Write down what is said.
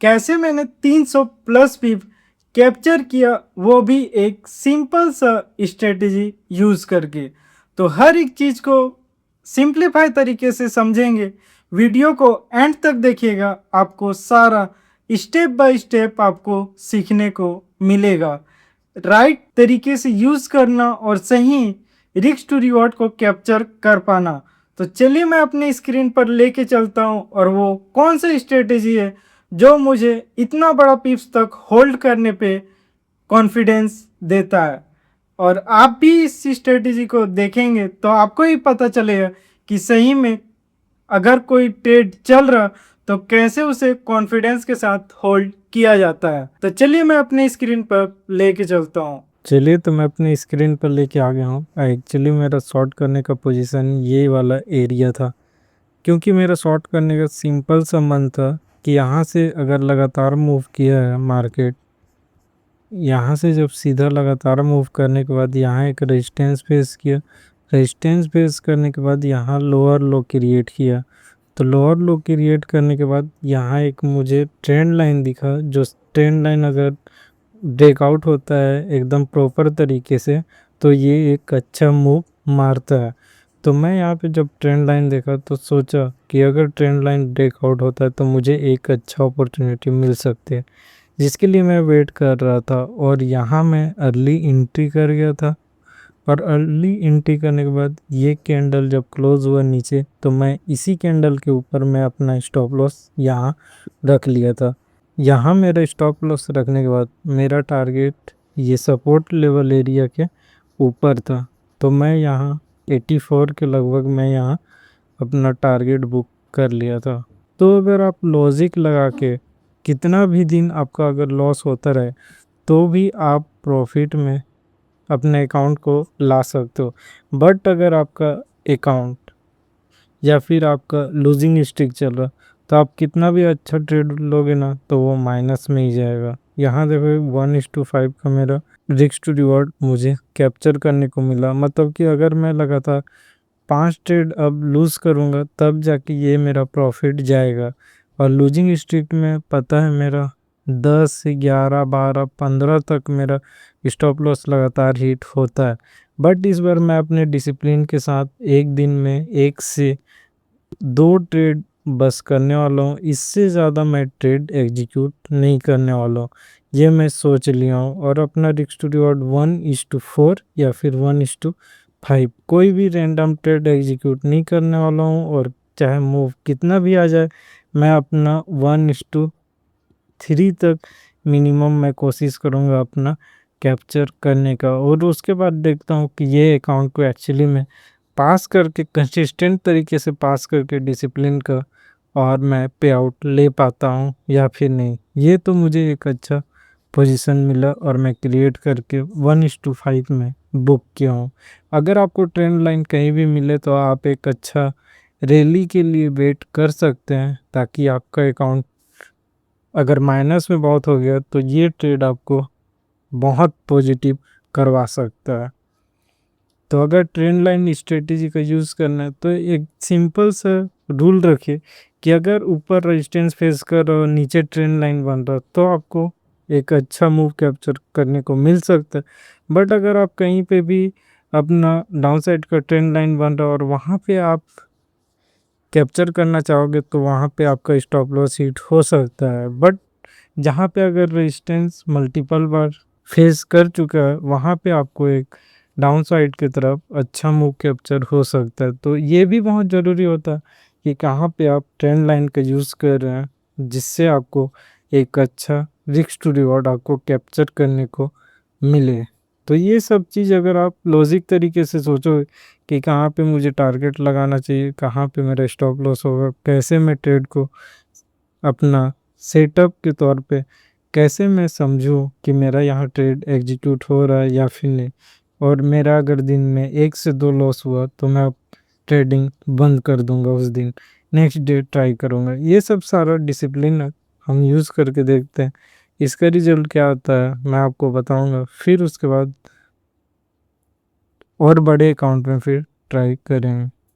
कैसे मैंने 300 प्लस पिप कैप्चर किया, वो भी एक सिंपल सा स्ट्रेटेजी यूज़ करके। तो हर एक चीज़ को सिंप्लीफाई तरीके से समझेंगे। वीडियो को एंड तक देखिएगा, आपको सारा स्टेप बाय स्टेप आपको सीखने को मिलेगा। राइट तरीके से यूज़ करना और सही रिस्क टू रिवॉर्ड को कैप्चर कर पाना। तो चलिए मैं अपने स्क्रीन पर लेके चलता हूँ और वो कौन सा स्ट्रेटेजी है जो मुझे इतना बड़ा पिप्स तक होल्ड करने पे कॉन्फिडेंस देता है। और आप भी इस स्ट्रेटेजी को देखेंगे तो आपको ही पता चलेगा कि सही में अगर कोई ट्रेड चल रहा तो कैसे उसे कॉन्फिडेंस के साथ होल्ड किया जाता है। तो चलिए मैं अपनी स्क्रीन पर लेके चलता हूँ। चलिए तो मैं अपनी स्क्रीन पर लेके आ गया हूँ। एक्चुअली मेरा शॉर्ट करने का पोजीशन ये वाला एरिया था, क्योंकि मेरा शॉर्ट करने का सिंपल सा मन था कि यहाँ से अगर लगातार मूव किया है मार्केट, यहाँ से जब सीधा लगातार मूव करने के बाद यहाँ एक रेजिस्टेंस फेस किया, रेजिस्टेंस फेस करने के बाद यहाँ लोअर लो क्रिएट किया, तो लोअर लो क्रिएट करने के बाद यहाँ एक मुझे ट्रेंड लाइन दिखा, जो ट्रेंड लाइन अगर ब्रेकआउट होता है एकदम प्रॉपर तरीके से तो ये एक अच्छा मूव मारता है। तो मैं यहाँ पे जब ट्रेंड लाइन देखा तो सोचा कि अगर ट्रेंड लाइन ब्रेकआउट होता है तो मुझे एक अच्छा अपॉर्चुनिटी मिल सकती है, जिसके लिए मैं वेट कर रहा था। और यहाँ मैं अर्ली एंट्री कर गया था, और अर्ली एंट्री करने के बाद ये कैंडल जब क्लोज हुआ नीचे तो मैं इसी कैंडल के ऊपर मैं अपना स्टॉप लॉस यहाँ रख लिया था। यहाँ मेरा स्टॉप लॉस रखने के बाद मेरा टारगेट ये सपोर्ट लेवल एरिया के ऊपर था, तो मैं यहाँ 84 के लगभग मैं यहाँ अपना टारगेट बुक कर लिया था। तो अगर आप लॉजिक लगा के कितना भी दिन आपका अगर लॉस होता रहे तो भी आप प्रॉफिट में अपने अकाउंट को ला सकते हो। बट अगर आपका अकाउंट या फिर आपका लूजिंग स्ट्रिक चल रहा तो आप कितना भी अच्छा ट्रेड लोगे ना तो वो माइनस में ही जाएगा। यहाँ देखो 1:5 का मेरा रिस्क टू रिवॉर्ड मुझे कैप्चर करने को मिला, मतलब कि अगर मैं लगातार 5 ट्रेड अब लूज़ करूँगा तब जाके ये मेरा प्रॉफिट जाएगा। और लूजिंग स्ट्रिक में पता है मेरा 10 11 12 15 तक मेरा स्टॉप लॉस लगातार हिट होता है। बट इस बार मैं अपने डिसिप्लिन के साथ एक दिन में 1 से 2 ट्रेड बस करने वाला हूँ, इससे ज़्यादा मैं ट्रेड एग्जीक्यूट नहीं करने वाला हूँ, ये मैं सोच लिया हूँ। और अपना रिस्क टू रिवॉर्ड 1:4 या फिर 1:5 कोई भी रैंडम ट्रेड एग्जीक्यूट नहीं करने वाला हूँ। और चाहे मूव कितना भी आ जाए मैं अपना 1:3 तक मिनिमम मैं कोशिश करूँगा अपना कैप्चर करने का। और उसके बाद देखता हूँ कि ये अकाउंट को एक्चुअली में पास करके कंसिस्टेंट तरीके से पास करके डिसिप्लिन का और मैं पे आउट ले पाता हूँ या फिर नहीं। ये तो मुझे एक अच्छा पोजीशन मिला और मैं क्रिएट करके 1:5 में बुक किया हूँ। अगर आपको ट्रेंड लाइन कहीं भी मिले तो आप एक अच्छा रैली के लिए वेट कर सकते हैं, ताकि आपका अकाउंट अगर माइनस में बहुत हो गया तो ये ट्रेड आपको बहुत पॉजिटिव करवा सकता है। तो अगर ट्रेंड लाइन स्ट्रेटेजी का यूज़ करना है तो एक सिंपल सा रूल रखिए कि अगर ऊपर रेजिस्टेंस फेस कर रहा हो, नीचे ट्रेंड लाइन बन रहा तो आपको एक अच्छा मूव कैप्चर करने को मिल सकता है। बट अगर आप कहीं पे भी अपना डाउन साइड का ट्रेंड लाइन बन रहा और वहाँ पे आप कैप्चर करना चाहोगे तो वहाँ पे आपका स्टॉप लॉस हिट हो सकता है। बट जहाँ पे अगर रेजिस्टेंस मल्टीपल बार फेस कर चुका है वहाँ पे आपको एक डाउन साइड की तरफ अच्छा मूव कैप्चर हो सकता है। तो ये भी बहुत ज़रूरी होता है कि कहाँ पे आप ट्रेंड लाइन का यूज़ कर रहे हैं, जिससे आपको एक अच्छा रिस्क टू रिवॉर्ड आपको कैप्चर करने को मिले। तो ये सब चीज़ अगर आप लॉजिक तरीके से सोचो कि कहाँ पे मुझे टारगेट लगाना चाहिए, कहाँ पे मेरा स्टॉप लॉस होगा, कैसे मैं ट्रेड को अपना सेटअप के तौर पे कैसे मैं समझूं कि मेरा यहाँ ट्रेड एग्जीक्यूट हो रहा है या फिर नहीं, और मेरा अगर दिन में 1 से 2 लॉस हुआ तो मैं अब ट्रेडिंग बंद कर दूंगा, उस दिन नेक्स्ट डे ट्राई करूंगा। ये सब सारा डिसिप्लिन हम यूज़ करके देखते हैं, इसका रिजल्ट क्या आता है मैं आपको बताऊंगा। फिर उसके बाद और बड़े अकाउंट में फिर ट्राई करेंगे।